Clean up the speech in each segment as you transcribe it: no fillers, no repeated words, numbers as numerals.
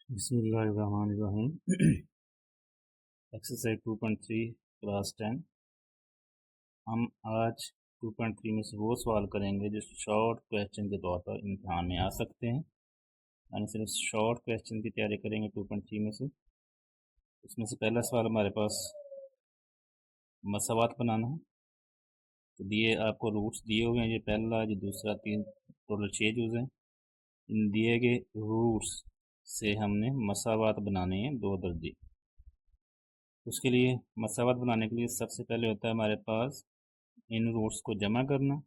बिस्मिल्लाहिर्रहमानिर्रहीम। Exercise 2.3 class 10। हम आज 2.3 में से वो सवाल करेंगे जो शॉर्ट क्वेश्चन के तौर पर इम्तहान में आ सकते हैं। यानी सिर्फ शॉर्ट क्वेश्चन की तैयारी करेंगे 2.3 में से। उसमें से पहला सवाल हमारे पास मसावात बनाना है। तो दिए आपको रूट्स दिए हुए हैं, ये पहला, ये दूसरा, तीन, टोटल 6 जूज़ हैं। इन दिए गए रूट्स से हमने मसावात बनाने हैं 2 दर्जे। उसके लिए मसावत बनाने के लिए सबसे पहले होता है हमारे पास इन रूट्स को जमा करना,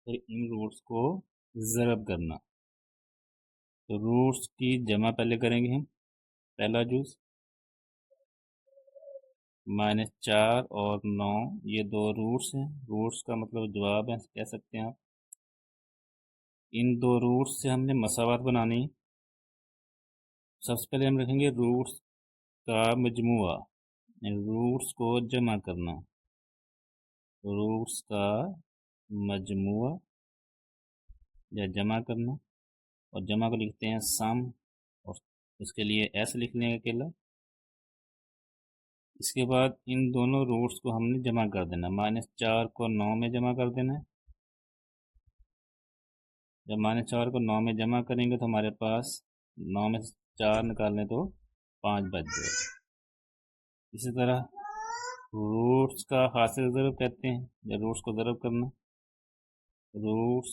फिर इन रूट्स को ज़रब करना। तो रूट्स की जमा पहले करेंगे हम। पहला जूज़ -4 और 9, ये 2 रूट्स हैं। रूट्स का मतलब जवाब है, कह सकते हैं आप। इन 2 रूट्स से हमने मसावत बनानी है। सबसे पहले हम रखेंगे रूट्स का मजमुआ, रूट्स को जमा करना। रूट्स का मजमुआ या जमा करना, और जमा को लिखते हैं सम, और उसके लिए एस लिख लेंगे अकेला। इसके बाद इन दोनों रूट्स को हमने जमा कर देना। -4 को 9 में जमा कर देना है। जब -4 को 9 में जमा करेंगे तो हमारे पास 9 में से 4 निकालने तो 5 बच जाएगा। इसी तरह रूट्स का हासिल ज़रब कहते हैं, या रूट्स को ज़रब करना। रूट्स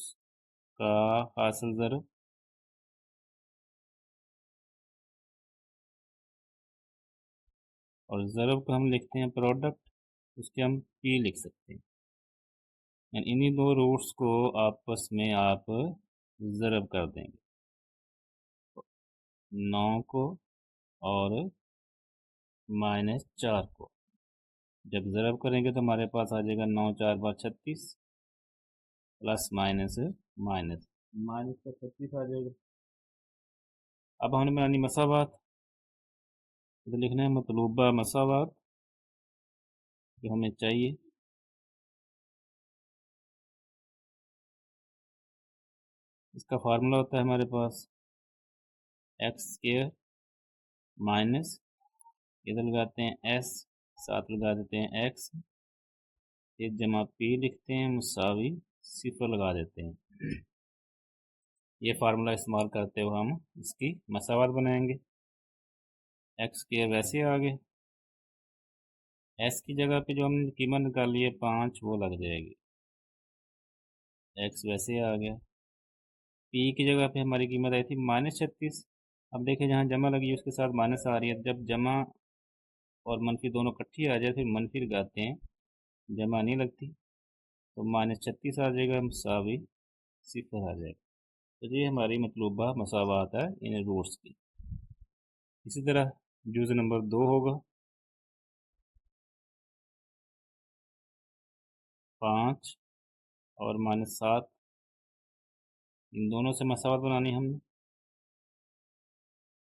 का हासिल ज़रब, और ज़रब को हम लिखते हैं प्रोडक्ट, उसके हम पी लिख सकते हैं। इन्हीं 2 रूट्स को आपस में आप ज़रब कर देंगे, 9 को और -4 को। जब ज़रब करेंगे तो हमारे पास आ जाएगा 9 4 बार 36, प्लस माइनस माइनस माइनस का 36 आ जाएगा। अब हमने बनानी मसावात। तो लिखना है मतलूबा मसावात जो हमें चाहिए। इसका फार्मूला होता है हमारे पास x² माइनस, इधर लगाते हैं s, साथ लगा देते हैं x, ये जमा p लिखते हैं, मुसावी 0 लगा देते हैं। ये फार्मूला इस्तेमाल करते हुए हम इसकी मसावत बनाएंगे। x² वैसे आ गए, s की जगह पे जो हमने कीमत निकाली है 5, वो लग जाएगी। x वैसे आ गया। p की जगह पे हमारी कीमत आई थी -36। अब देखिए जहाँ जमा लगी उसके साथ माइनस आ रही है। जब जमा और मनफी दोनों इकट्ठी आ जाए फिर मनफी लगाते हैं, जमा नहीं लगती, तो -36 आ जाएगा, मुसावी 0 आ जाएगा। तो ये हमारी मतलूबा मसावात है इन रूट्स की। इसी तरह जूज़ नंबर 2 होगा 5 और -7, इन दोनों से मसावत बनानी है हमने।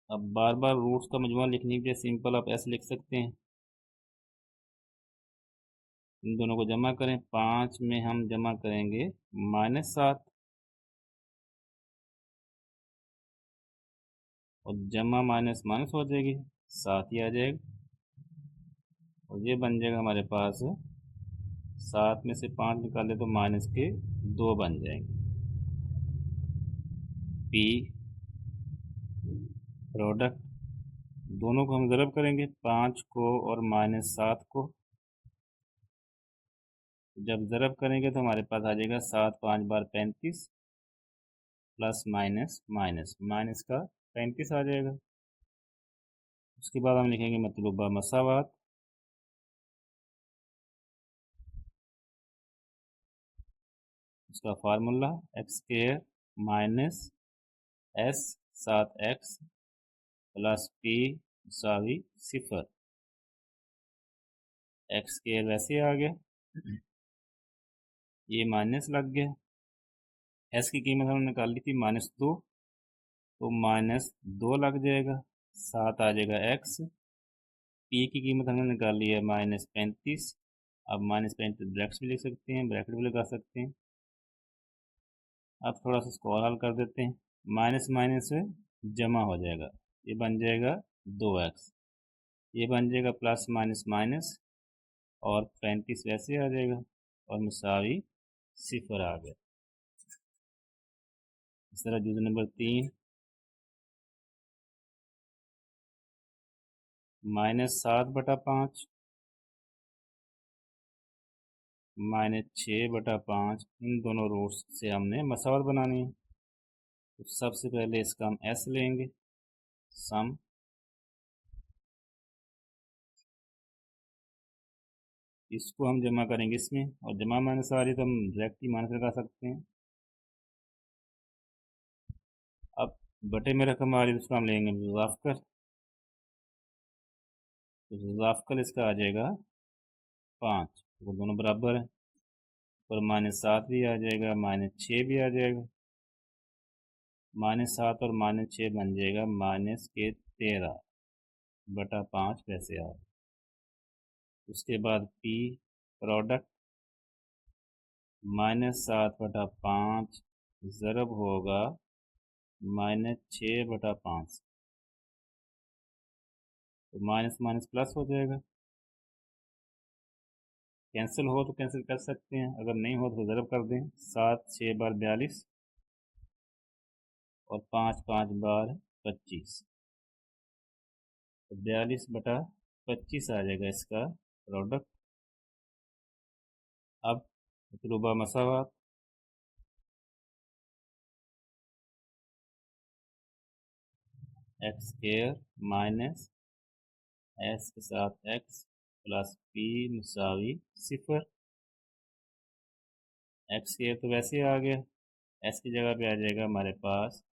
अब बार बार रूट्स का मजमूआ लिखने के लिए सिंपल आप ऐसे लिख सकते हैं। इन दोनों को जमा करें, 5 में हम जमा करेंगे -7, और जमा माइनस माइनस हो जाएगी, 7 ही आ जाएगा, और ये बन जाएगा हमारे पास 7 में से 5 निकाले तो -2 बन जाएंगे। पी प्रोडक्ट, दोनों को हम ज़रब करेंगे, 5 को और -7 को। जब ज़रब करेंगे तो हमारे पास आ जाएगा 7 5 बार 35, प्लस माइनस माइनस माइनस का 35 आ जाएगा। उसके बाद हम लिखेंगे मतलूबा मसावात। उसका formula x² minus s 7x plus p = 0। x² वैसे आ गया, ये माइनस लग गया। s की कीमत हमने निकाल ली थी -2, तो -2 लग जाएगा, 7 आ जाएगा x। p की कीमत हमने निकाल ली है -35। अब -35 ब्रैकेट भी लिख सकते हैं, ब्रैकेट भी लगा सकते हैं। अब थोड़ा सा स्क्वायर हल कर देते हैं, माइनस माइनस जमा हो जाएगा, ये बन जाएगा 2x, ये बन जाएगा प्लस माइनस माइनस, और 35 वैसे आ जाएगा और मुसावी 0 आ गया। इस तरह जुज़ नंबर 3 -7/5 -6/5, इन दोनों रूट्स से हमने मसावत बनानी है। तो सबसे पहले इसका हम s लेंगे, सम इसको हम जमा करेंगे इसमें, और जमा माइनस आ रही तो हम डायरेक्ट ही माइनस लगा सकते हैं। अब बटे में रकम आ रही है तो उसको हम लेंगे मुज़ाफ़कर, तो मुज़ाफ़कर इसका आ जाएगा 5, तो दोनों बराबर है, और -7 भी आ जाएगा, -6 भी आ जाएगा, -7 और -6 बन जाएगा -13/5 वैसे आ। उसके बाद P प्रोडक्ट -7/5 ज़रब होगा -6/5, तो माइनस माइनस प्लस हो जाएगा। कैंसिल हो तो कैंसिल कर सकते हैं, अगर नहीं हो तो ज़रब कर दें। 7 6 बार 42 और 5 5 बार 25, तो 42/25 आ जाएगा इसका प्रोडक्ट। अब मतलूबा मसावात, एक्स स्क्वायर माइनस एस के साथ एक्स प्लस पी मुसावी 0। एक्स स्क्वायर तो वैसे ही आ गया, एस की जगह पे आ जाएगा हमारे पास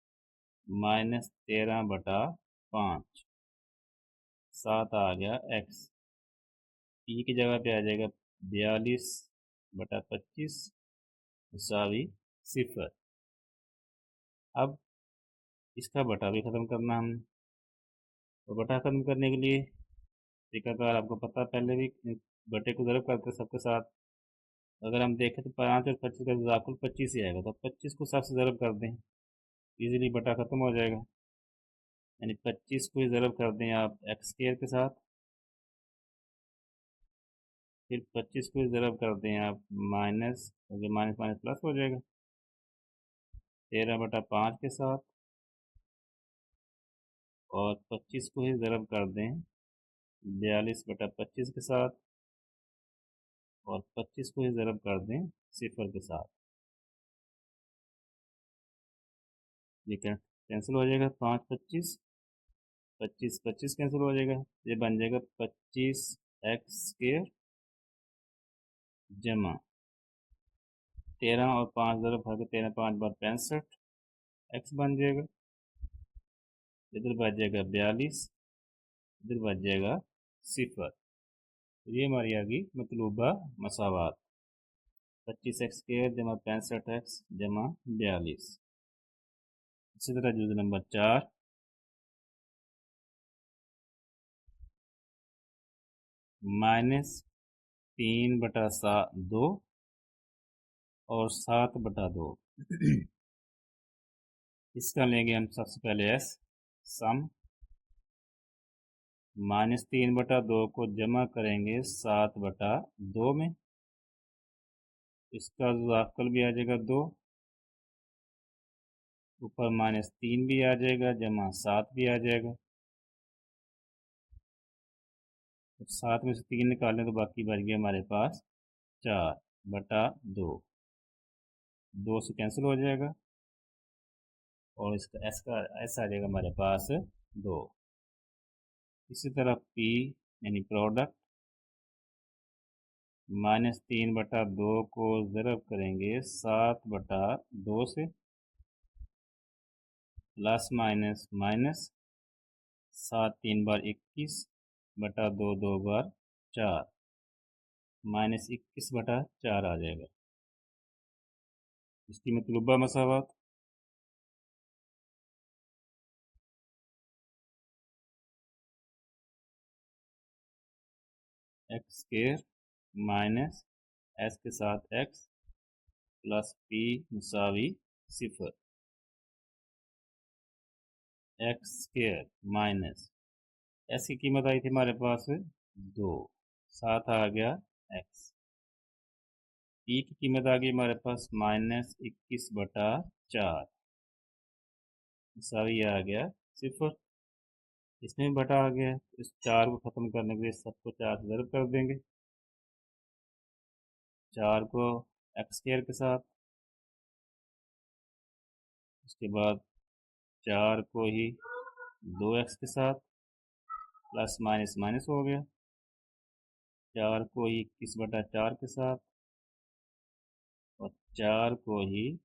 -13/5, 7 आ गया एक्स। पी की जगह पे आ जाएगा 42/25 मुसावी 0। अब इसका बटा भी ख़त्म करना हमने, तो बटा ख़त्म करने के लिए तरीकाकार आपको पता, पहले भी बटे को ज़रब करते सबके साथ। अगर हम देखें तो 5 और 25 का इजाफा 25 ही आएगा, तो 25 को 7 से ज़रब कर दें, इजीली बटा ख़त्म हो जाएगा। यानी 25 को ही ज़रब कर दें आप एक्स स्क्वायर के साथ, फिर 25 को ही ज़रब कर दें आप माइनस, क्योंकि माइनस माइनस प्लस हो जाएगा, 13/5 के साथ, और 25 को ही ज़रब कर दें 42/25 के साथ, और 25 को ही ज़रब कर दें 0 के साथ। ये कैंसिल हो जाएगा, 5 25 25 25 कैंसिल हो जाएगा, ये बन जाएगा 25x स्क्वायर जमा 13 और 5 ज़रब भागे 13 5 बार 65 x बन जाएगा। इधर बच जाएगा 42, इधर बच जाएगा 0। ये हमारी आ गई मतलूबा मसावात, 25x स्क्वायर जमा 65x जमा 42। इसी तरह जुज़ नंबर 4 -3/2 और 7/2 इसका लेंगे हम सबसे पहले s, सम -3/2 को जमा करेंगे 7/2 में, इसका ज़ाफ़ल भी आ जाएगा 2, ऊपर -3 भी आ जाएगा, जमा 7 भी आ जाएगा। तो 7 में से 3 निकालें तो बाकी बच गया हमारे पास 4/2, 2 से कैंसिल हो जाएगा, और इसका एस आ जाएगा हमारे पास 2। इसी तरह P यानी प्रोडक्ट -3/2 को ज़रब करेंगे 7/2 से, प्लस माइनस माइनस, 7 3 बार 21/2 2 बार 4, -21/4 आ जाएगा। इसकी मतलूबा मसावात, एक्स स्क्वायर माइनस एस के साथ एक्स प्लस पी मुसावी 0। एक्स स्क्वायर माइनस एस की कीमत आई थी हमारे पास 2, साथ आ गया एक्स। पी की कीमत आ गई हमारे पास -21/4, सारी आ गया 0। इसमें भी बटा आ गया, इस 4 को ख़त्म करने के लिए सबको 4 से ज़रब कर देंगे। 4 को एक्स स्क्वायर के साथ, उसके बाद 4 को ही 2x के साथ, प्लस माइनस माइनस हो गया। 4 को ही 21/4 के साथ और 4 को ही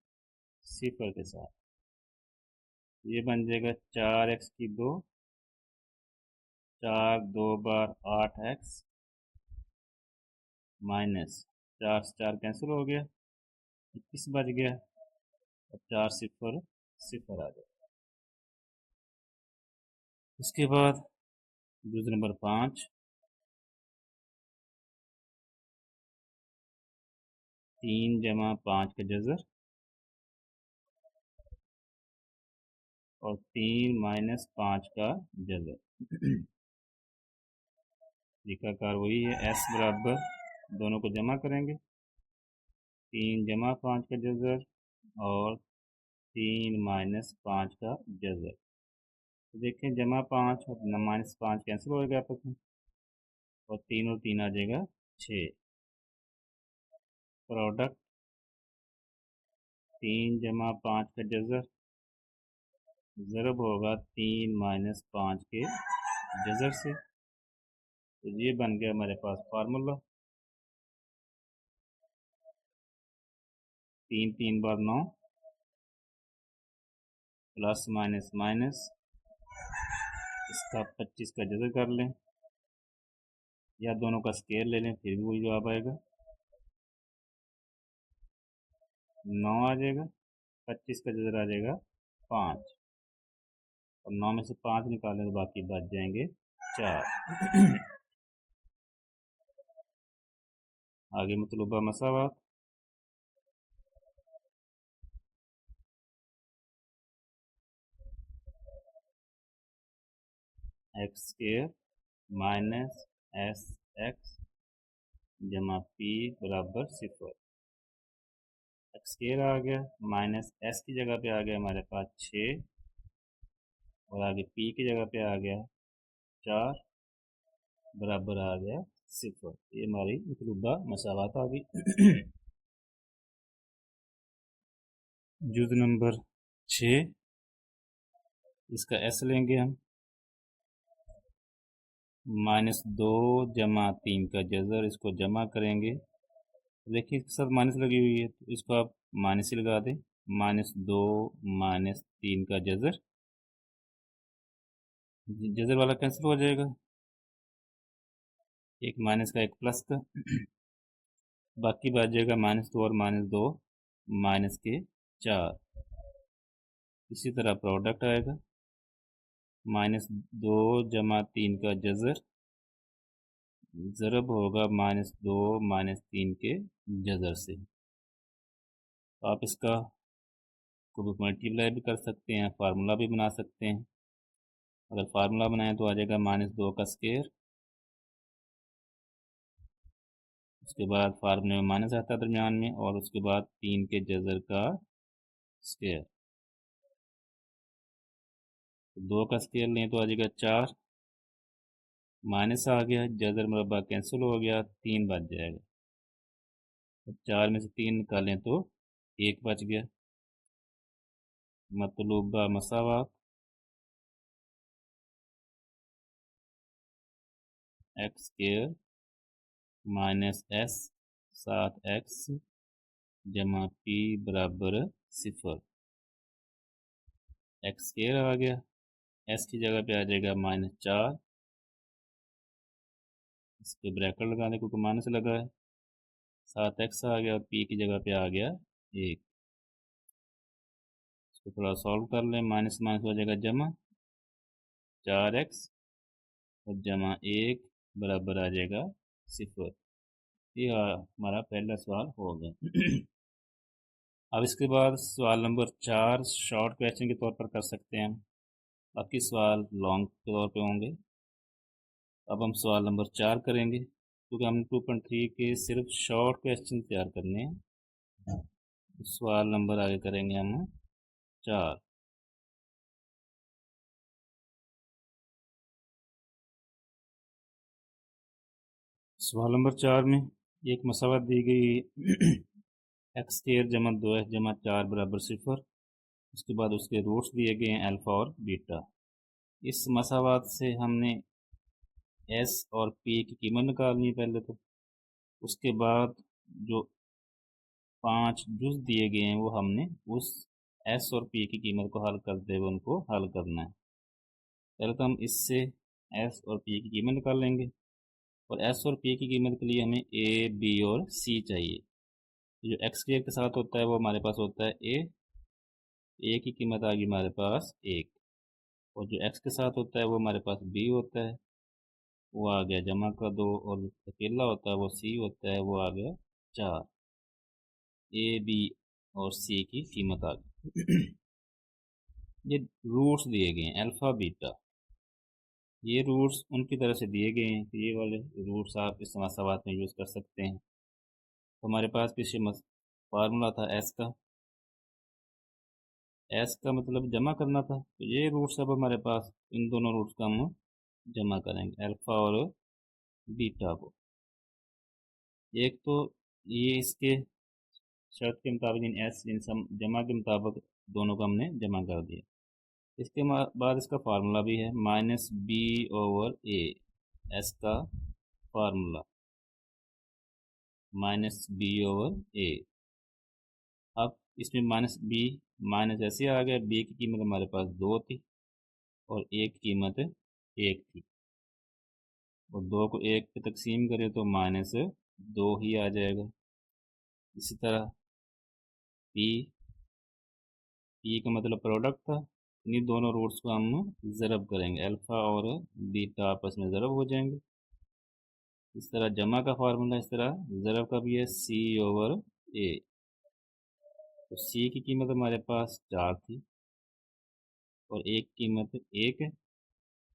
0 के साथ। ये बन जाएगा 4x की 2, 4 2 बार 8x माइनस 4 से 4 कैंसिल हो गया, 21 बच गया और 4 0 0 आ गया। उसके बाद जुज नंबर 5, 3 जमा 5 का जज़र और 3 माइनस 5 का जज़र। तरीकाकार वही है, s बराबर दोनों को जमा करेंगे, 3 जमा 5 का जज़र और 3 माइनस 5 का जज़र। तो देखें जमा 5 और माइनस 5 कैंसिल हो गया आपस में और 3 और 3 आ जाएगा 6। प्रोडक्ट 3 जमा 5 का जज़र ज़रब होगा 3 माइनस 5 के जज़र से। तो ये बन गया हमारे पास फार्मूला। 3 3 बार 9, प्लस माइनस माइनस, इसका 25 का जज़र कर लें या दोनों का स्केयर ले लें, फिर भी वही जवाब आएगा, 9 आ जाएगा। 25 का जज़र आ जाएगा 5 और 9 में से 5 निकालें तो बाकी बच जाएंगे 4। आगे मतलूबा मसावात, x square minus s x जमा पी बराबर 0। एक्स स्क्वायर आ गया, माइनस एस की जगह पे आ गया हमारे पास 6 और आगे पी की जगह पे आ गया 4 बराबर आ गया 0। ये हमारी मतलूबा मसावात आ गई। जुज नंबर 6, इसका एस लेंगे हम, -2 जमा 3 का जज़र, इसको जमा करेंगे। देखिए इसके साथ माइनस लगी हुई है तो इसको आप माइनस ही लगा दें, -2 -3 का जज़र, जज़र वाला कैंसिल हो जाएगा, एक माइनस का एक प्लस का, बाकी बच जाएगा -2 और -2 माइनस के 4। इसी तरह प्रोडक्ट आएगा, -2 जमा 3 का जज़र ज़रब होगा -2 -3 के जज़र से। तो आप इसका को मल्टीप्लाई भी कर सकते हैं, फार्मूला भी बना सकते हैं। अगर फार्मूला बनाएं तो आ जाएगा -2 का स्क्वायर, उसके बाद फार्मूले में माइनस आता है दरमियान में, और उसके बाद 3 के जज़र का स्क्वायर। 2 का स्क्वायर लें तो आ जाएगा 4, माइनस आ गया, जज़र मुरब्बा कैंसिल हो गया, 3 बच जाएगा। तो 4 में से 3 निकालें तो 1 बच गया। मतलूबा मसावात, x square minus s 7x जमा पी बराबर 0। एक्स स्क्वायर आ गया, एस की जगह पे आ जाएगा -4, इसके ब्रैकेट लगा दें क्योंकि माइनस लगा है, 7x आ गया और पी की जगह पे आ गया 1। इसको थोड़ा सॉल्व कर लें, माइनस माइनस हो जाएगा जमा, 4x और जमा 1 बराबर आ जाएगा 0। ये हमारा पहला सवाल हो गया। अब इसके बाद सवाल नंबर 4 शॉर्ट क्वेश्चन के तौर पर कर सकते हैं। बाकी सवाल लॉन्ग के तौर पे होंगे। अब हम सवाल नंबर 4 करेंगे, क्योंकि हमने 2.3 के सिर्फ शॉर्ट क्वेश्चन तैयार करने हैं। तो सवाल नंबर आगे करेंगे हम 4। सवाल नंबर 4 में एक मसावत दी गई एक्स स्क्वायर जमा 2x जमा 4 बराबर 0। उसके बाद उसके रूट्स दिए गए हैं अल्फ़ा और बीटा। इस मसावत से हमने एस और पी की कीमत निकालनी है पहले तो। उसके बाद जो 5 जुज़ दिए गए हैं वो हमने उस एस और पी की कीमत को हल करते हुए उनको हल करना है। पहले तो हम इससे एस और पी की कीमत निकाल लेंगे, और एस और पी की कीमत के लिए हमें ए, बी और सी चाहिए। जो एक्स स्क्वायर के साथ होता है वो हमारे पास होता है ए की कीमत आ गई हमारे पास 1, और जो एक्स के साथ होता है वो हमारे पास बी होता है, वो आ गया जमा का 2, और अकेला होता है वो सी होता है, वो आ गया 4। ए, बी और सी की कीमत आ गई। ये रूट्स दिए गए हैं अल्फ़ा बीटा। ये रूट्स उनकी तरह से दिए गए हैं, तो ये वाले रूट्स आप इस सवाल में यूज़ कर सकते हैं। तो हमारे पास पीछे फार्मूला था एस का मतलब जमा करना था, तो ये रूट्स अब हमारे पास इन दोनों रूट्स का हम जमा करेंगे, अल्फ़ा और बीटा को। एक तो ये इसके शर्त के मुताबिक इन एस इन सम जमा के मुताबिक दोनों को हमने जमा कर दिया। इसके बाद इसका फार्मूला भी है -b/a। एस का फार्मूला -b/a। अब इसमें -b माइनस ऐसे आ गया, b की कीमत हमारे पास 2 थी और a की कीमत 1 थी, और 2 को 1 पे तकसीम करें तो -2 ही आ जाएगा। इसी तरह p का मतलब प्रोडक्ट था। इन दोनों रूट्स को हम ज़रब करेंगे, अल्फ़ा और बीटा आपस में ज़रब हो जाएंगे। इस तरह जमा का फार्मूला, इस तरह ज़रब का भी है c/a। तो c की कीमत हमारे पास 4 थी और a की कीमत 1 है,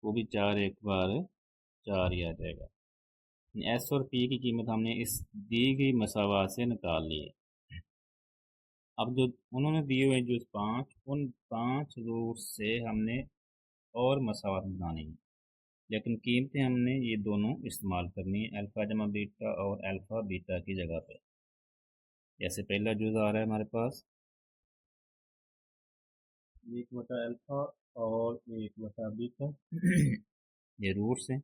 वो भी 4 एक बार 4 ही आ जाएगा। एस और पी की कीमत हमने इस दी गई मसावात से निकाल ली है। अब जो उन्होंने दिए हुए जो 5, उन 5 रूट से हमने और मसावत बनानी है, लेकिन कीमतें हमने ये दोनों इस्तेमाल करनी है अल्फ़ा जमा बीटा और अल्फ़ा बीटा की जगह पे। जैसे पहला जुज़ आ रहा है हमारे पास 1/अल्फ़ा और 1/बीटा। ये रूट्स हैं,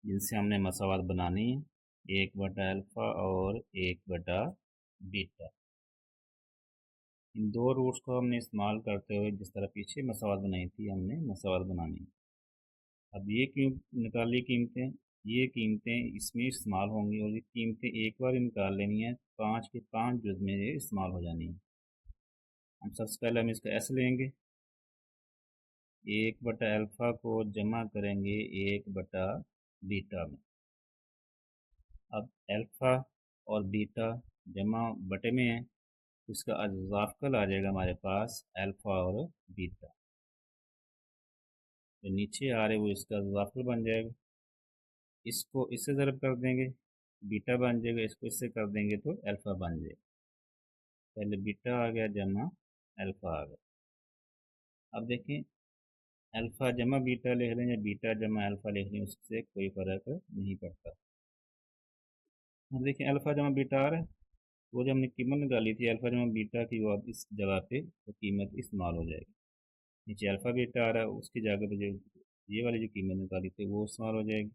जिनसे हमने मसावत बनानी है, 1/अल्फ़ा और 1/बीटा। इन दो रूट्स को हमने इस्तेमाल करते हुए जिस तरह पीछे मसावत बनाई थी, हमने मसावत बनानी है। अब ये क्यों निकाली कीमतें, ये कीमतें इसमें इस्तेमाल होंगी, और ये कीमतें एक बार ही निकाल लेनी है, 5 के 5 जुज़ में ये इस्तेमाल हो जानी है। हम सबसे पहले हम इसका एस लेंगे, 1/अल्फ़ा को जमा करेंगे 1/बीटा में। अब अल्फ़ा और बीटा जमा बटे में है, इसका अज़ाफ़ल आ जाएगा हमारे पास अल्फ़ा और बीटा। जो नीचे आ रहे वो इसका अज़ाफ़ल बन जाएगा। इसको इससे ज़रब कर देंगे, बीटा बन जाएगा, इसको इससे कर देंगे तो अल्फ़ा बन जाएगा। पहले बीटा आ गया जमा अल्फ़ा आ गया। अब देखें, अल्फ़ा जमा बीटा लिख लें या बीटा जमा अल्फ़ा लिख लें, उससे कोई फ़र्क नहीं पड़ता। अब देखें अल्फ़ा जमा बीटा आ रहा है, वो जो हमने कीमत निकाली थी अल्फ़ा जमा बीटा की, वो अब इस जगह पे वो कीमत इस्तेमाल हो जाएगी। नीचे अल्फ़ा बीटा आ रहा है, उसकी जगह पे जो ये वाली जो कीमत निकाली थी वो इस्तेमाल हो जाएगी।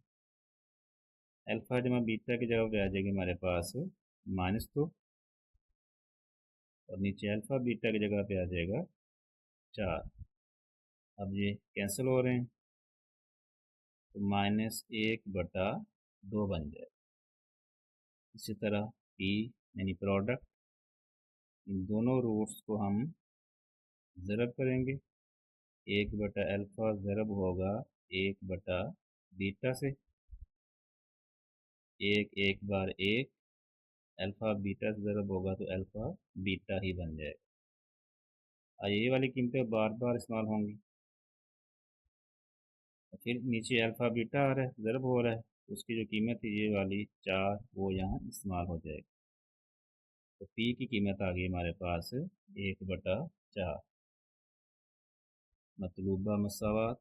अल्फ़ा जमा बीटा की जगह पे आ जाएगी हमारे पास -2, और नीचे अल्फ़ा बीटा की जगह पे आ जाएगा 4। अब ये कैंसिल हो रहे हैं, तो -1/2 बन जाए। इसी तरह P यानी प्रोडक्ट, इन दोनों रूट्स को हम ज़रब करेंगे, 1/अल्फ़ा ज़रब होगा 1/बीटा से, 1 एक बार 1 अल्फ़ा बीटा से ज़रब होगा तो अल्फ़ा बीटा ही बन जाएगा। ये वाली कीमतें बार बार इस्तेमाल होंगी। फिर नीचे अल्फ़ा बीटा आ रहा है, ज़रब हो रहा है, उसकी जो कीमत है ये वाली 4 वो यहाँ इस्तेमाल हो जाएगी। तो पी की कीमत आ गई हमारे पास 1/4। मतलूबा मसावात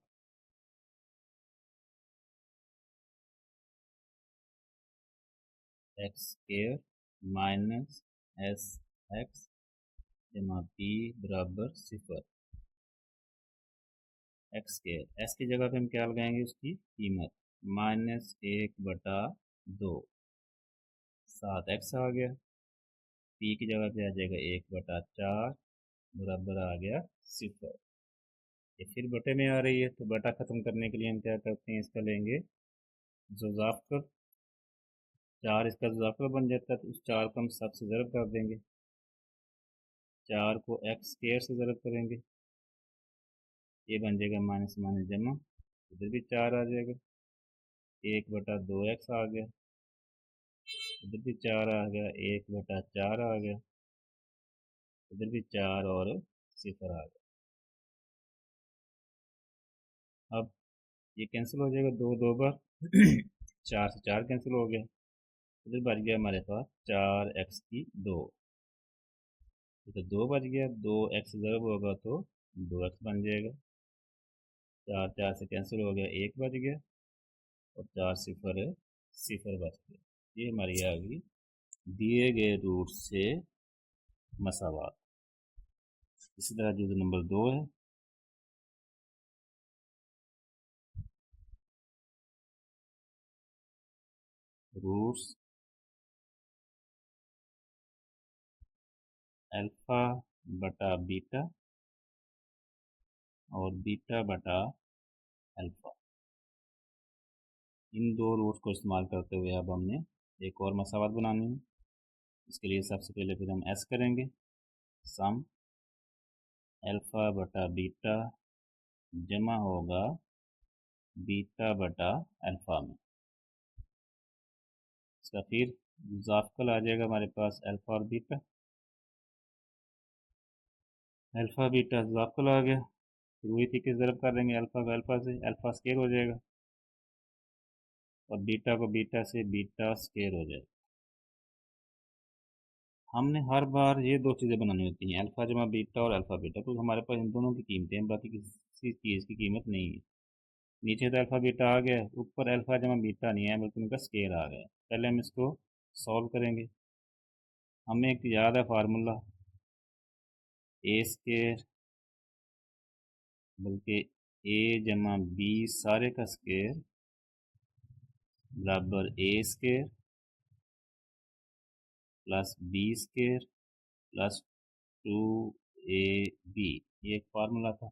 x square minus s x जमा पी बराबर 0। एक्स स्क्वायर, एस की जगह पे हम क्या लगाएंगे, उसकी कीमत -1/2, 7x आ गया। पी की जगह पे आ जाएगा 1/4 बराबर आ गया 0। ये फिर बटे में आ रही है, तो बटा ख़त्म करने के लिए हम क्या करते हैं, इसका लेंगे ज़ुज़ाफ़कर। 4 इसका ज़ुज़ाफ़कर बन जाता है, तो उस 4 को हम सब से ज़रब कर देंगे। 4 को एक्स स्क्वायर से ज़रब करेंगे, ये बन जाएगा माइनस माइनस जमा, इधर भी 4 आ जाएगा। 1/2x आ गया, इधर भी 4 आ गया। 1/4 आ गया, इधर भी 4 और 0 आ गया। अब ये कैंसिल हो जाएगा, 2 2 बार 4 से 4 कैंसिल हो गया। इधर बच गया हमारे पास 4x की 2, तो 2 बच गया। 2x ज़रब होगा तो 2x बन जाएगा। 4 4 से कैंसिल हो गया, 1 बच गया, और 4 0 0 बच गया। ये हमारी आ गई दिए गए रूट से मसावात। इसी तरह जो नंबर 2 है, रूट्स अल्फ़ा बटा बीटा और बीटा बटा अल्फ़ा, इन दो रूट्स को इस्तेमाल करते हुए अब हमने एक और मसावत बनानी है। इसके लिए सबसे पहले फिर हम एस करेंगे, सम अल्फ़ा बटा बीटा जमा होगा बीटा बटा अल्फ़ा में। इसका फिर मुजाफकल आ जाएगा हमारे पास अल्फ़ा और बीटा। अल्फ़ा बीटा मुजाफकल आ गया, फिर वही तरीके से ज़रब कर देंगे अल्फ़ा को अल्फ़ा से, अल्फ़ा स्केयर हो जाएगा, और बीटा को बीटा से बीटा स्केयर हो जाएगा। हमने हर बार ये दो चीज़ें बनानी होती हैं, अल्फ़ा जमा बीटा और अल्फ़ा बीटा, तो हमारे पास इन दोनों की कीमतें हैं, बाकी किसी चीज़ की कीमत नहीं है। नीचे तो अल्फ़ा बीटा आ गया, ऊपर अल्फ़ा जमा बीटा नहीं है बल्कि उनका स्केयर आ गया। पहले हम इसको सॉल्व करेंगे। हमें एक याद है फार्मूला, ए स्केयर बल्कि ए जमा बी सारे का स्केयर बराबर a square plus b square plus 2ab, ये एक फार्मूला था।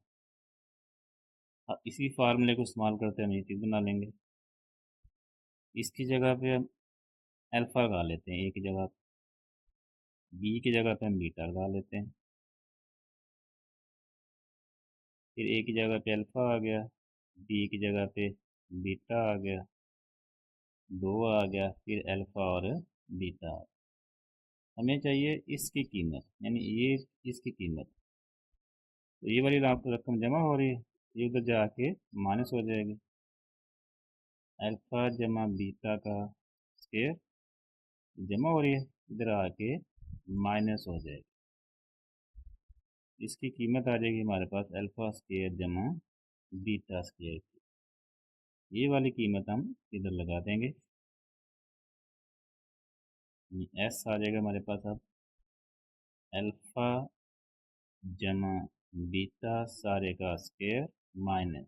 अब इसी फार्मूले को इस्तेमाल करते हम ये चीज़ बना लेंगे। इसकी जगह पे हम अल्फ़ा लगा लेते हैं, ए की जगह, बी की जगह पे हम बीटा लगा लेते हैं। फिर ए की जगह पे अल्फ़ा आ गया, बी की जगह पे बीटा आ गया, 2 आ गया, फिर अल्फ़ा और बीटा। हमें चाहिए इसकी कीमत, यानी ये इसकी कीमत, तो ये वाली रकम जमा हो रही है, ये उधर जाके माइनस हो जाएगी। अल्फ़ा जमा बीटा का स्केयर जमा हो रही है, इधर आके माइनस हो जाएगी। इसकी कीमत आ जाएगी हमारे पास अल्फ़ा स्केयर जमा बीटा स्केयर की। ये वाली कीमत हम इधर लगा देंगे, एस आ जाएगा हमारे पास। अब अल्फ़ा जमा बीटा सारे का स्केयर माइनस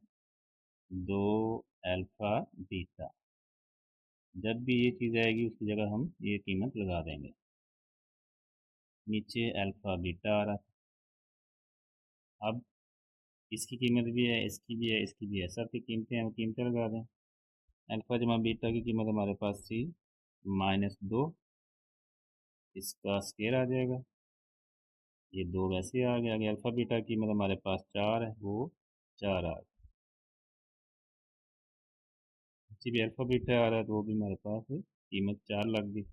2 अल्फ़ा बीटा। जब भी ये चीज़ आएगी उसकी जगह हम ये कीमत लगा देंगे। नीचे अल्फ़ा बीटा आ रहा था, अब इसकी कीमत भी है, इसकी भी है, इसकी भी है, सब की कीमतें हैं, कीमतें लगा दें। अल्फ़ा जमा बीटा की कीमत हमारे पास थी -2, इसका स्केयर आ जाएगा, ये 2 वैसे ही आ गया। आगे अल्फ़ा बीटा की कीमत हमारे पास 4 है, वो 4 आ गया। इसी भी अल्फ़ा बीटा आ रहा है, तो वो भी हमारे पास कीमत 4 लग गई।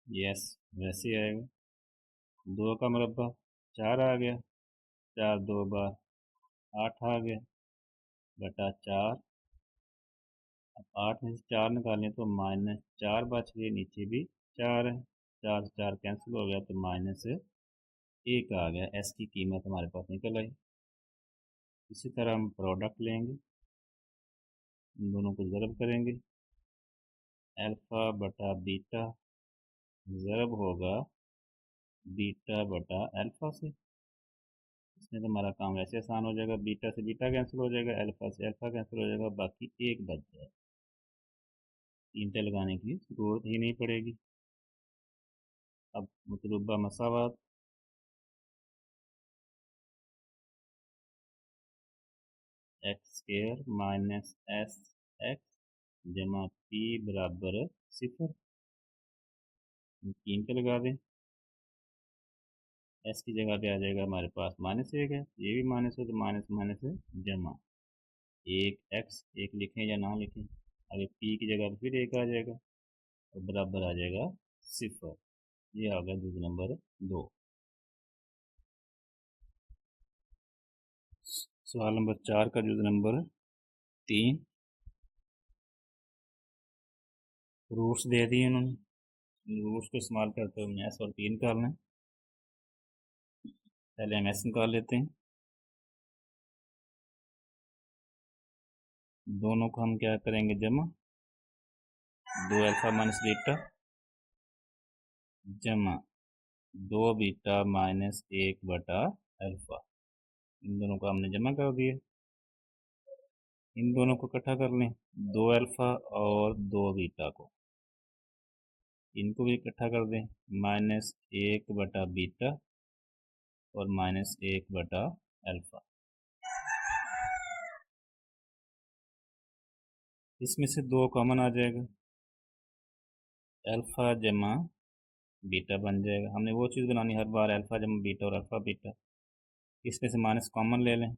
यस, वैसे ही आएगा। 2 का मुरब्बा 4 आ गया, 4 2 बार 8 आ गया, बटा 4। अब 8 में से 4 निकालें तो -4 बच गए, नीचे भी 4 है, 4 से 4 कैंसिल हो गया तो -1 आ गया। एस की कीमत हमारे पास निकल आई। इसी तरह हम प्रोडक्ट लेंगे, इन दोनों को ज़रब करेंगे, अल्फ़ा बटा बीटा ज़रब होगा बीटा बटा अल्फ़ा से। इसमें तो हमारा काम वैसे आसान हो जाएगा, बीटा से बीटा कैंसिल हो जाएगा, अल्फ़ा से अल्फ़ा कैंसिल हो जाएगा, बाकी 1 बच जाएगा। तीनटे लगाने की ज़रूरत ही नहीं पड़ेगी। अब मतलूबा मसावात, x square minus s x जमा पी बराबर 0। तीन पे लगा दें, एस की जगह पे आ जाएगा हमारे पास -1 है, ये भी माइनस है तो माइनस माइनस जमा 1 एक्स, एक लिखें या ना लिखें, आगे पी की जगह पे फिर 1 आ जाएगा और बराबर आ जाएगा 0। ये आ गया जुज़ नंबर 2। सवाल नंबर 4 का जुज़ नंबर 3। रूट्स दे दिए उन्होंने, रूट्स को इस्तेमाल करते हुए हमने एस और पी निकालना है। पहले हम एस निकाल लेते हैं, दोनों को हम क्या करेंगे जमा, 2 अल्फ़ा माइनस बीटा जमा 2 बीटा माइनस 1 बटा अल्फ़ा। इन दोनों को हमने जमा कर दिया। इन दोनों को इकट्ठा कर लें, 2 अल्फ़ा और 2 बीटा को, इनको भी इकट्ठा कर दें, -1 बटा बीटा और -1 बटा अल्फ़ा। इसमें से 2 कॉमन आ जाएगा, अल्फ़ा जमा बीटा बन जाएगा। हमने वो चीज़ बनानी हर बार, अल्फ़ा जमा बीटा और अल्फ़ा बीटा। इसमें से माइनस कॉमन ले लें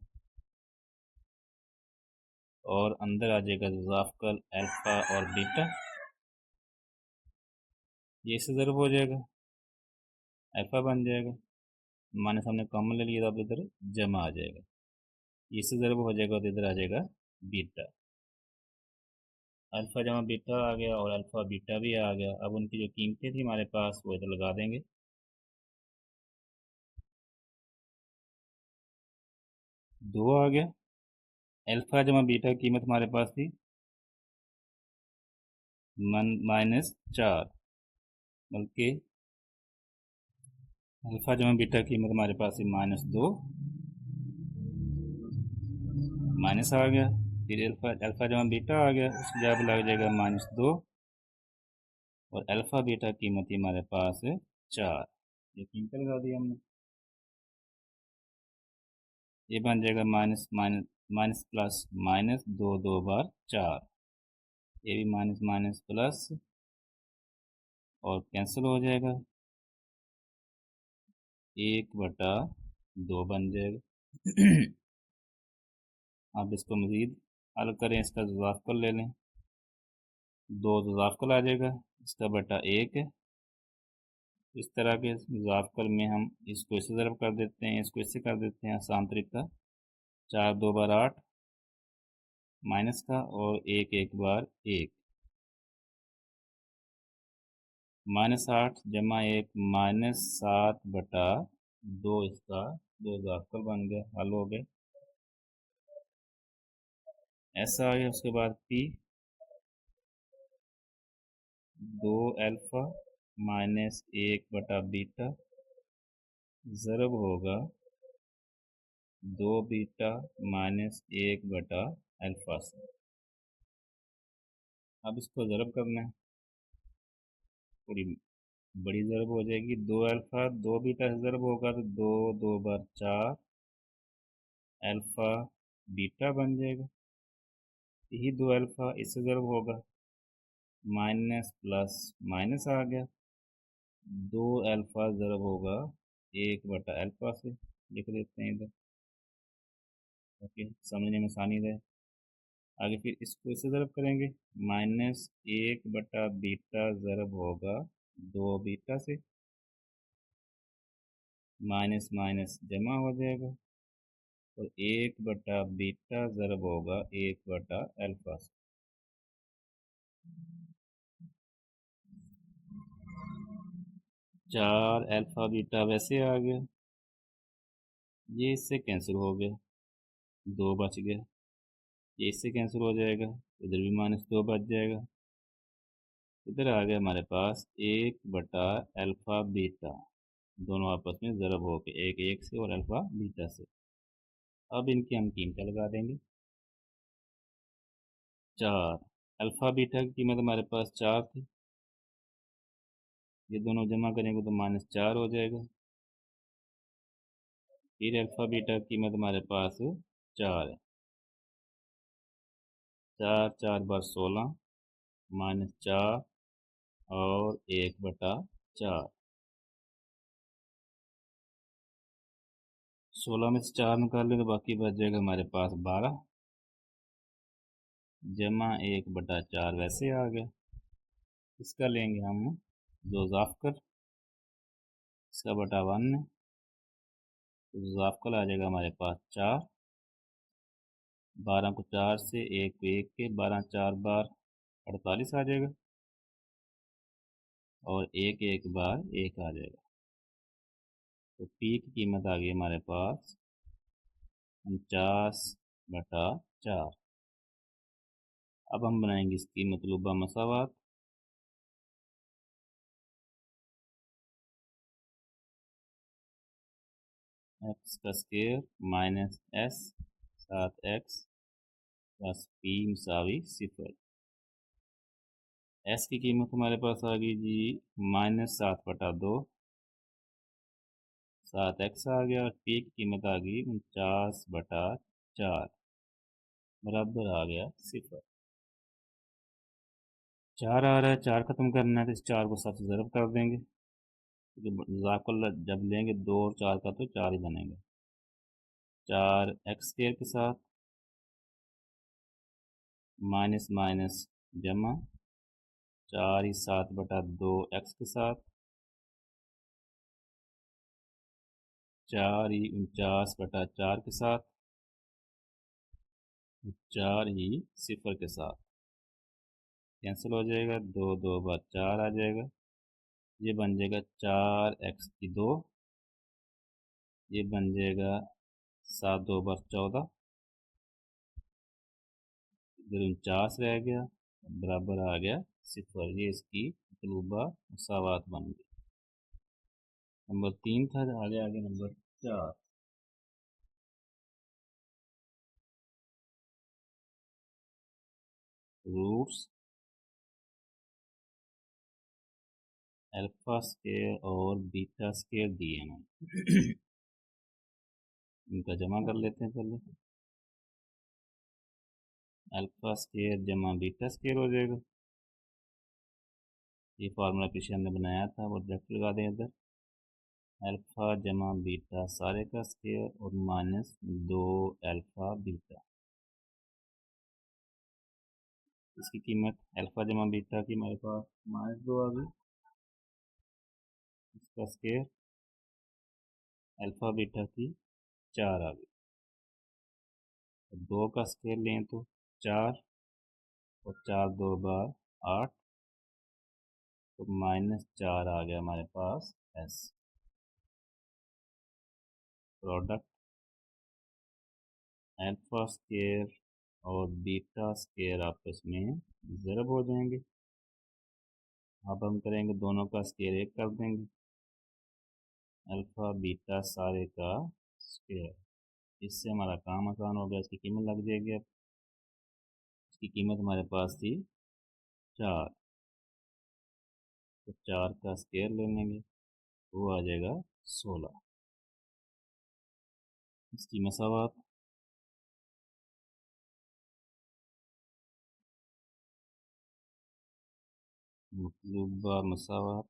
और अंदर आ जाएगा ज़ाफ़कल अल्फ़ा और बीटा, ये इससे ज़रूर हो जाएगा, अल्फ़ा बन जाएगा, माइनस हमने कॉमन ले लिया तो अब इधर जमा आ जाएगा, इससे ज़रूर हो जाएगा तो इधर आ जाएगा बीटा। अल्फ़ा जमा बीटा आ गया और अल्फ़ा बीटा भी आ गया। अब उनकी जो कीमतें थी हमारे पास वो इधर लगा देंगे, 2 आ गया, अल्फ़ा जमा बीटा की कीमत हमारे पास थी -4, बल्कि अल्फ़ा जमा बीटा की कीमत हमारे पास थी -2, माइनस आ गया, फिर अल्फ़ा जमा बीटा आ गया, उसकी जगह लग जाएगा -2 और अल्फ़ा बीटा की कीमत थी हमारे पास 4। ये कीमत लगा दी हमने, ये बन जाएगा minus minus minus plus minus 2 2 बार 4, ये भी माइनस माइनस प्लस और कैंसिल हो जाएगा, 1 बटा 2 बन जाएगा। अब इसको मज़ीद हल करें, इसका ज़ाफ़कल ले लें, 2 तो ज़ाफ़कल आ जाएगा, इसका बटा 1 है। इस तरह के ज़ाफ़कल में हम इसको इससे ज़रब कर देते हैं, इसको इससे कर देते हैं, आसान तरीका, 4 2 बार 8 माइनस का और 1 1 बार 1, -8 जमा 1 -7 बटा 2, इसका 2 ज़ाफ़कल बन गया, हल हो गए। ऐसा आ गया, उसके बाद पी 2 अल्फ़ा माइनस 1 बटा बीटा ज़रब होगा 2 बीटा माइनस 1 बटा अल्फ़ा से। अब इसको ज़रब करना है, थोड़ी बड़ी ज़रब हो जाएगी, 2 अल्फ़ा 2 बीटा से ज़रब होगा तो 2 2 बार 4 अल्फ़ा बीटा बन जाएगा, यही 2 अल्फ़ा इससे ज़रब होगा, माइनस प्लस माइनस आ गया, 2 अल्फ़ा ज़रब होगा 1 बटा अल्फ़ा से, लिख देते हैं इधर ताकि समझने में आसानी रहे। आगे फिर इसको इससे ज़रब करेंगे, -1 बटा बीटा ज़रब होगा 2 बीटा से, माइनस माइनस जमा हो जाएगा, और 1 बीटा ज़रब होगा 1 अल्फ़ा से। चार अल्फ़ा बीटा वैसे आ गया, ये इससे कैंसिल हो गया, 2 बच गया, ये इससे कैंसिल हो जाएगा, इधर भी -2 बच जाएगा। इधर आ गया हमारे पास 1/अल्फ़ा बीटा, दोनों आपस में ज़रब हो के, एक एक से और अल्फ़ा बीटा से। अब इनकी हम कीमतें लगा देंगे। 4 अल्फ़ा बीटा की कीमत हमारे पास 4 थी, ये दोनों जमा करेंगे तो -4 हो जाएगा। फिर अल्फ़ा बीटा की कीमत हमारे पास 4 है, 4 4 बार 16, -4 और 1/4। 16 में से 4 निकाल लें तो बाकी बच जाएगा हमारे पास 12, जमा 1/4 वैसे आ गया। इसका लेंगे हम 2 ज़ाफ़ कर, इसका बटा 1 है, तो ज़ाफ़ कल आ जाएगा हमारे पास 4, 12 को 4 से, 1 को 1 के, 12 4 बार 48 आ जाएगा, और 1 1 बार 1 आ जाएगा। तो पी की कीमत आ गई हमारे पास 49/4। अब हम बनाएंगे इसकी मतलूबा मसावात। एक्स का square minus s 7x plus p मसावी 0। एस की कीमत हमारे पास आ गई जी -7/2, 7x आ गया, और पी की कीमत आ गई 49/4 बराबर आ गया 0। 4 आ रहा है, 4 ख़त्म करना है तो इस 4 को 7 से ज़रब कर देंगे, क्योंकि ज़ाक़ल जब लेंगे 2 और 4 का तो 4 ही बनेगा। 4 एक्स स्क्वायर के साथ, माइनस माइनस जमा, 4 ही 7/2 एक्स के साथ, 4 ही 49/4 के साथ, 4 ही 0 के साथ, कैंसिल हो जाएगा, 2 2 बार 4 आ जाएगा, ये बन जाएगा 4x की 2, ये बन जाएगा 7 2 बार 14, इधर 49 रह गया, बराबर आ गया 0। ये इसकी मतलूबा मसावात बन गई। नंबर 3 था, आगे नंबर 4। रूट्स अल्फा स्क्वायर और बीटा स्क्वायर दिए हैं, इनका जमा कर लेते हैं पहले। अल्फा स्क्वायर जमा बीटा स्क्वायर हो जाएगा, ये फार्मूला पीछे हमने बनाया था, वो डायरेक्ट लगा दें इधर। अल्फा जमा बीटा सारे का स्क्वायर और -2 अल्फा बीटा, इसकी कीमत अल्फा जमा बीटा की हमारे पास -2 आ गई, इसका स्क्वायर अल्फा बीटा की 4 आ गई, 2 का स्क्वायर लें तो 4, और 4 2 बार 8, तो -4 आ गया हमारे पास एस। प्रोडक्ट अल्फा स्क्वायर और बीटा स्क्वायर आपस में ज़रब हो जाएंगे। अब हम करेंगे दोनों का स्क्वायर 1 कर देंगे, अल्फा बीटा सारे का स्क्वायर, इससे हमारा काम आसान हो गया। इसकी कीमत लग जाएगी, अब इसकी कीमत हमारे पास थी 4, तो 4 का स्क्वायर ले लेंगे, वो आ जाएगा 16। इसकी मसावात मतलूबा मसावात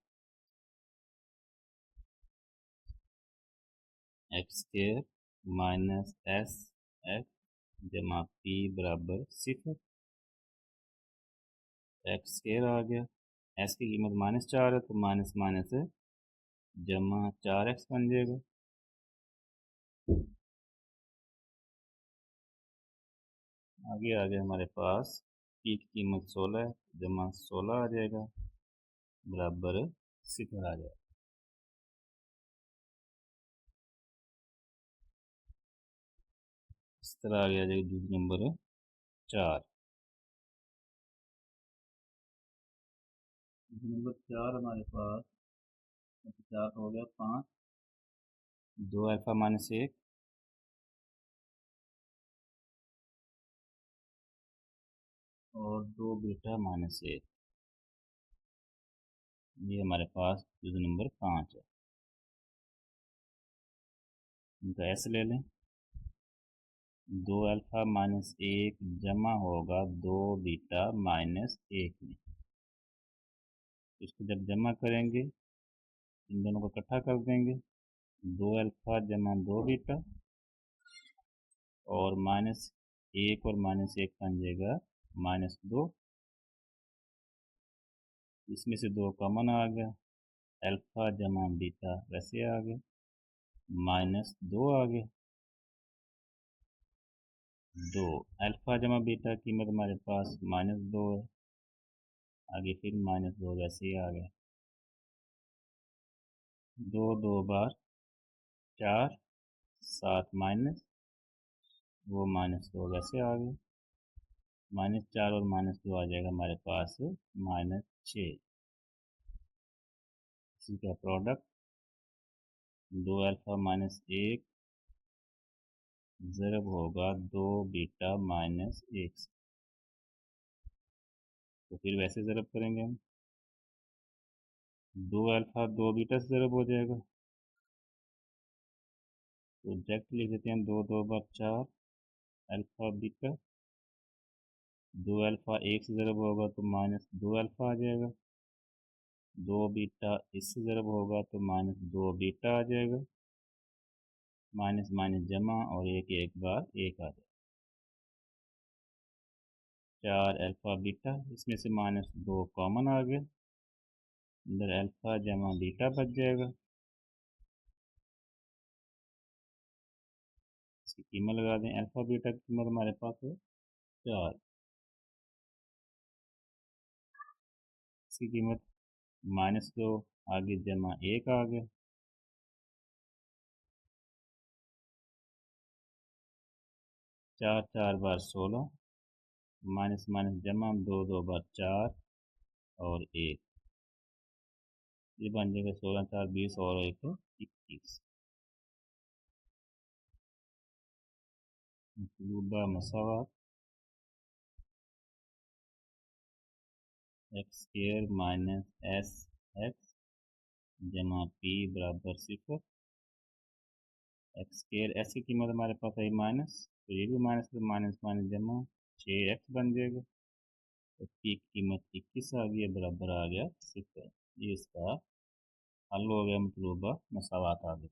x square minus s x जमा पी बराबर 0। एक्स स्क्वायर आ गया, एस की कीमत -4 है तो माइनस माइनस जमा 4x बन जाएगा। आगे आगे हमारे पास पी की कीमत 16 है, जमा 16 आ जाएगा बराबर 0 आ जाएगा। इस तरह आ गया जाएगा दूसरी नंबर 4। नंबर 4 हमारे पास 4 हो गया 5, 2 अल्फा माइनस 1 और 2 बीटा माइनस 1। ये हमारे पास दूसरा नंबर 5 है। इनका एस ले लें, 2 अल्फा माइनस 1 जमा होगा 2 बीटा माइनस 1 में। इसको जब जमा करेंगे इन दोनों को इकट्ठा कर देंगे, 2 अल्फा जमा 2 बीटा और माइनस 1 और माइनस 1 बन जाएगा -2। इसमें से 2 कॉमन आ गया, अल्फा जमा बीटा वैसे आ गया, -2 आ गया। 2 अल्फा जमा बीटा की कीमत हमारे पास -2 है, आगे फिर -2 वैसे ही आ गया। 2 2 बार 4, 7 माइनस, वो -2 वैसे आ गया। -4 और -2 आ जाएगा हमारे पास -6। इसी का प्रोडक्ट 2 अल्फा माइनस 1 ज़रब होगा 2 बीटा माइनस 1 से। तो फिर वैसे ज़रब करेंगे हम, 2 अल्फा 2 बीटा से ज़रब हो जाएगा तो डायरेक्ट लिख देते हैं, 2 2 बार 4 अल्फा बीटा, 2 अल्फा 1 से ज़रब होगा तो -2 अल्फा आ जाएगा, 2 बीटा इससे ज़रब होगा तो -2 बीटा आ जाएगा, माइनस माइनस जमा और एक बार 1 आ जाएगा। 4 अल्फा बीटा, इसमें से -2 कॉमन आ गया, अंदर अल्फा जमा बीटा बच जाएगा। इसकी कीमत लगा दें, अल्फा बीटा की कीमत हमारे पास है 4। इसकी कीमत -2 आगे जमा 1 आ गया, 4 4 बार 16, माइनस माइनस जमा 2 2 बार 4 और 1, ये बन जाएगा 16 4 20 और 1 21। मतलूबा मसावात x square minus s x जमा पी बराबर 0। एक्स स्क्वायर एस की कीमत हमारे पास है माइनस, तो ये भी माइनस, तो माइनस माइनस जमा 6x बन जाएगा। तो पी की कीमत 21 आ गई, बराबर आ गया 0। ये इसका हल हो गया मतलूबा मसावात आ गया।